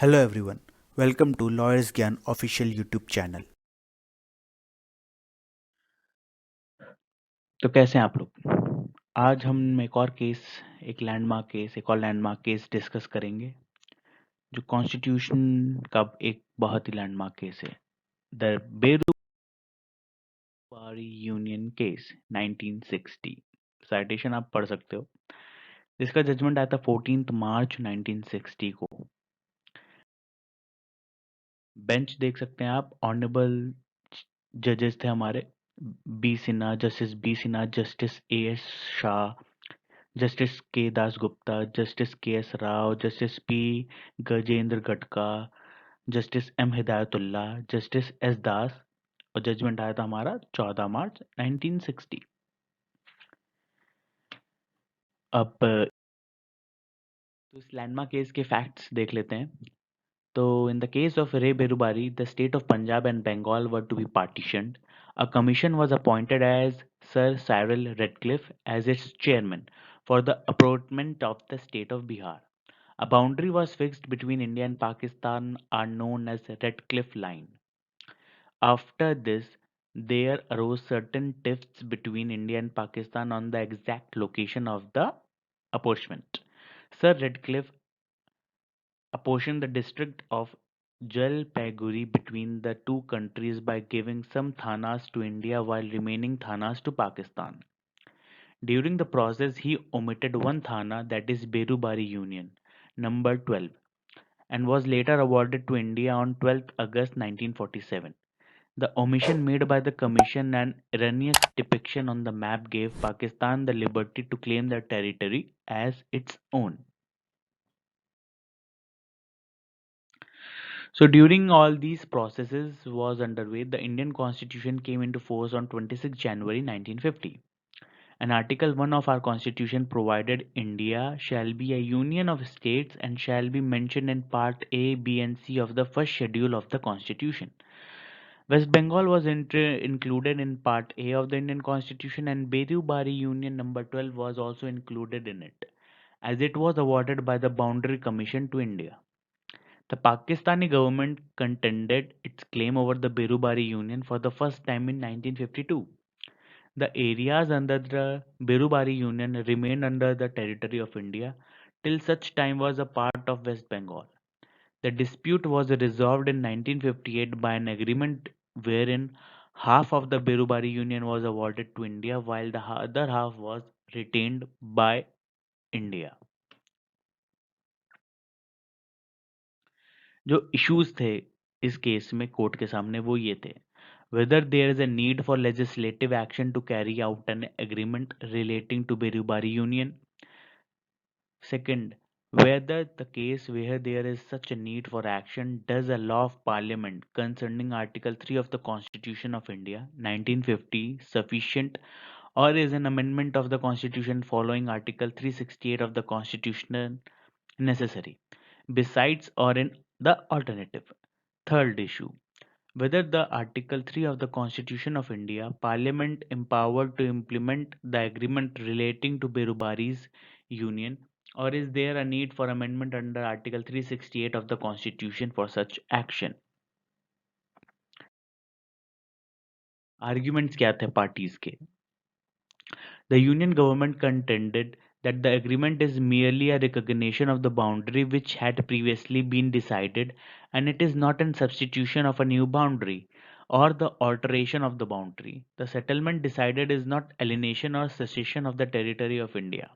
Hello everyone, welcome to Lawyers Gyan official YouTube channel. तो कैसे हैं आप लोग? आज हम एक और लैंडमार्क केस डिस्कस करेंगे जो कॉन्स्टिट्यूशन का एक बहुत ही लैंडमार्क केस है, the Berubari union case 1960। Citation आप पढ़ सकते हो। जिसका जजमेंट आया था 14 मार्च 1960 को। बेंच देख सकते हैं आप, ऑनरेबल जजेस थे हमारे B Sinha, justice A S Shah, justice K Dasgupta, justice K S Rao, justice P Gajendragadkar, justice M Hidayatullah, justice S Das. और जजमेंट आया था हमारा 14 मार्च 1960। अब तो इस लैंडमार्क केस के फैक्ट्स देख लेते हैं। तो in the case of Ray Berubari, the state of Punjab and Bengal were to be partitioned. A commission was appointed as Sir Cyril Redcliffe as its chairman for the apportionment of the state of Bihar. A boundary was fixed between India and Pakistan are known as Redcliffe Line. After this, there arose certain tiffs between India and Pakistan on the exact location of the apportionment. Sir Redcliffe apportioned the district of Jalpaiguri between the two countries by giving some thanas to India while remaining thanas to Pakistan. During the process, he omitted one thana, that is Berubari Union, number 12, and was later awarded to India on 12th August 1947. The omission made by the Commission and erroneous depiction on the map gave Pakistan the liberty to claim the territory as its own. So during all these processes was underway, the Indian Constitution came into force on 26 January 1950. And Article 1 of our Constitution provided India shall be a union of states and shall be mentioned in Part A, B and C of the first schedule of the Constitution. West Bengal was included in Part A of the Indian Constitution, and Berubari Union number 12 was also included in it, as it was awarded by the Boundary Commission to India. The Pakistani government contended its claim over the Berubari Union for the first time in 1952. The areas under the Berubari Union remained under the territory of India till such time was a part of West Bengal. The dispute was resolved in 1958 by an agreement wherein half of the Berubari Union was awarded to India while the other half was retained by India. जो issues थे इस case में court के सामने वो ये थे: whether there is a need for legislative action to carry out an agreement relating to Berubari Union. Second, whether the case where there is such a need for action does a law of parliament concerning Article 3 of the Constitution of India 1950 sufficient, or is an amendment of the Constitution following Article 368 of the Constitution necessary, besides or in the alternative. Third issue, whether the Article 3 of the Constitution of India, Parliament empowered to implement the agreement relating to Berubari's union, or is there a need for amendment under Article 368 of the Constitution for such action? Arguments क्या थे parties के? The Union government contended that the agreement is merely a recognition of the boundary which had previously been decided, and it is not a substitution of a new boundary or the alteration of the boundary. The settlement decided is not alienation or secession of the territory of India.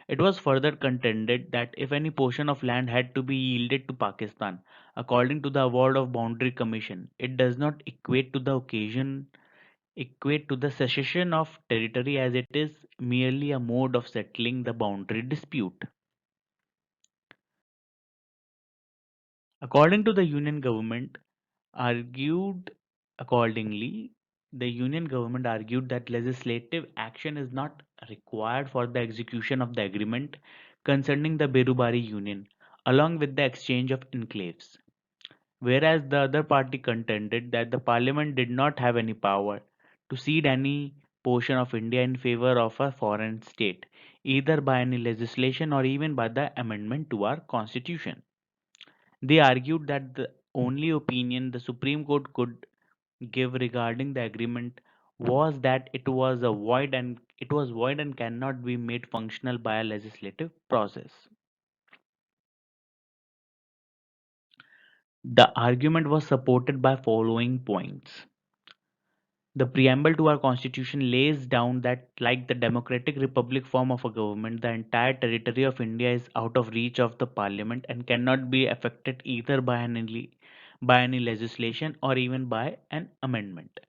It was further contended that if any portion of land had to be yielded to Pakistan, according to the award of Boundary Commission, it does not equate to the cession of territory, as it is merely a mode of settling the boundary dispute. According to the Union government, argued accordingly, the Union government argued that legislative action is not required for the execution of the agreement concerning the Berubari Union, along with the exchange of enclaves. Whereas the other party contended that the parliament did not have any power to cede any portion of India in favor of a foreign state, either by any legislation or even by the amendment to our constitution. They argued that the only opinion the Supreme Court could give regarding the agreement was that it was void and cannot be made functional by a legislative process. The argument was supported by following points. The preamble to our constitution lays down that, like the democratic republic form of a government, the entire territory of India is out of reach of the parliament and cannot be affected either by any legislation or even by an amendment.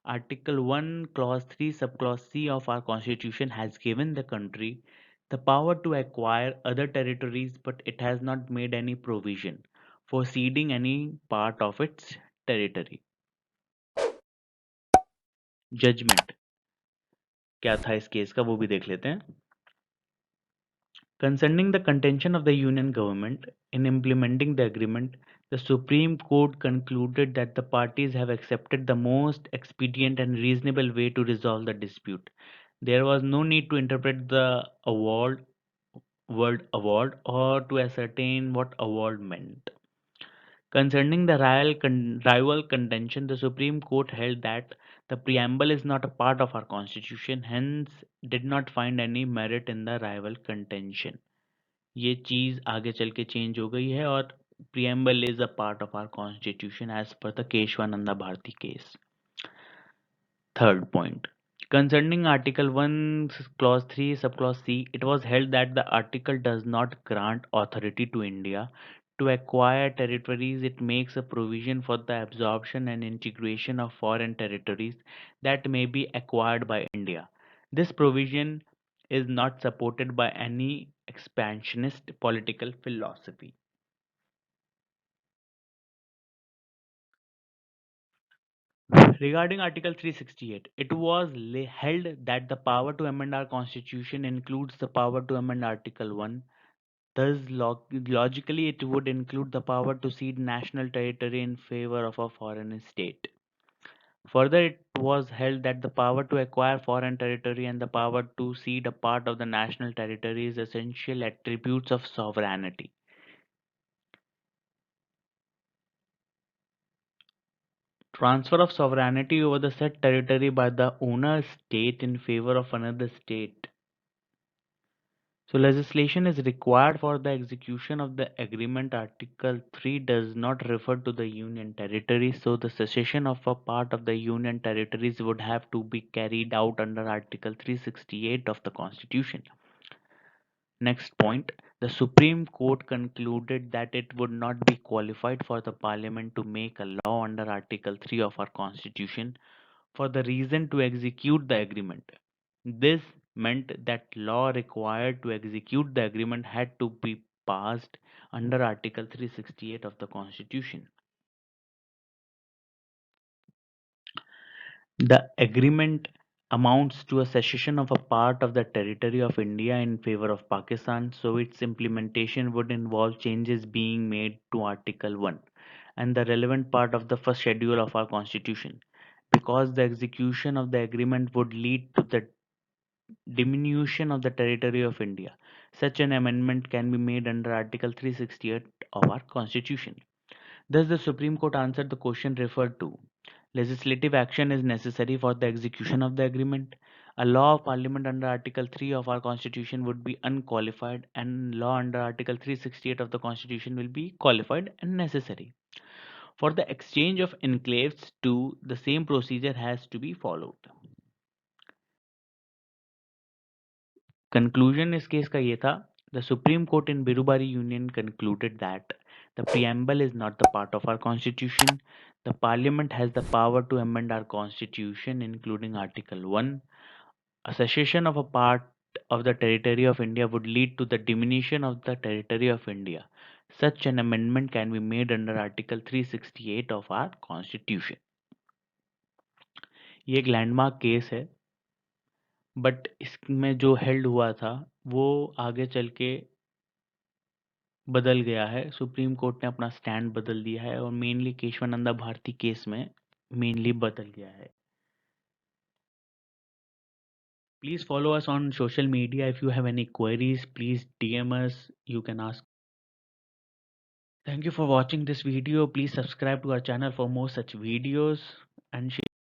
Article 1, Clause 3, Subclause C of our Constitution has given the country the power to acquire other territories, but it has not made any provision for ceding any part of its territory. Judgment क्या था इस case का वो भी देख लेते हैं. Concerning the contention of the Union government in implementing the agreement, the Supreme Court concluded that the parties have accepted the most expedient and reasonable way to resolve the dispute. There was no need to interpret the word award or to ascertain what award meant. Concerning the rival contention, the Supreme Court held that the preamble is not a part of our constitution, hence did not find any merit in the rival contention. ये चीज आगे चल के change हो गई है और preamble is a part of our constitution as per the Keshwananda Bharti case. Third point. Concerning Article 1, Clause 3, Subclause C, it was held that the article does not grant authority to India to acquire territories. It makes a provision for the absorption and integration of foreign territories that may be acquired by India. This provision is not supported by any expansionist political philosophy. Regarding Article 368, it was held that the power to amend our constitution includes the power to amend Article 1. Thus, logically, it would include the power to cede national territory in favor of a foreign state. Further, it was held that the power to acquire foreign territory and the power to cede a part of the national territory is essential attributes of sovereignty. Transfer of sovereignty over the said territory by the owner state in favor of another state. So legislation is required for the execution of the agreement. Article 3 does not refer to the union territory, so the secession of a part of the union territories would have to be carried out under Article 368 of the Constitution. Next point, the Supreme Court concluded that it would not be qualified for the Parliament to make a law under Article 3 of our Constitution for the reason to execute the agreement. This meant that law required to execute the agreement had to be passed under Article 368 of the Constitution. The agreement amounts to a cession of a part of the territory of India in favor of Pakistan, so its implementation would involve changes being made to Article 1 and the relevant part of the first schedule of our Constitution. Because the execution of the agreement would lead to the diminution of the territory of India. Such an amendment can be made under Article 368 of our Constitution. Thus, the Supreme Court answered the question referred to. Legislative action is necessary for the execution of the agreement. A law of Parliament under Article 3 of our Constitution would be unqualified, and law under Article 368 of the Constitution will be qualified and necessary. For the exchange of enclaves too, the same procedure has to be followed. Conclusion इस case का ये था. The Supreme Court in Birubari Union concluded that the preamble is not the part of our constitution. The parliament has the power to amend our constitution, including Article 1. A cession of a part of the territory of India would lead to the diminution of the territory of India. Such an amendment can be made under Article 368 of our constitution. ये एक landmark case है, but इसमें जो held हुआ था वो आगे चल के बदल गया है. सुप्रीम कोर्ट ने अपना स्टैंड बदल दिया है और मेनली केशवानंदा भारती केस में मेनली बदल गया है. Please follow us on social media. If you have any queries, please DM us. You can ask Thank you for watching this video. Please subscribe to our channel for more such videos and share.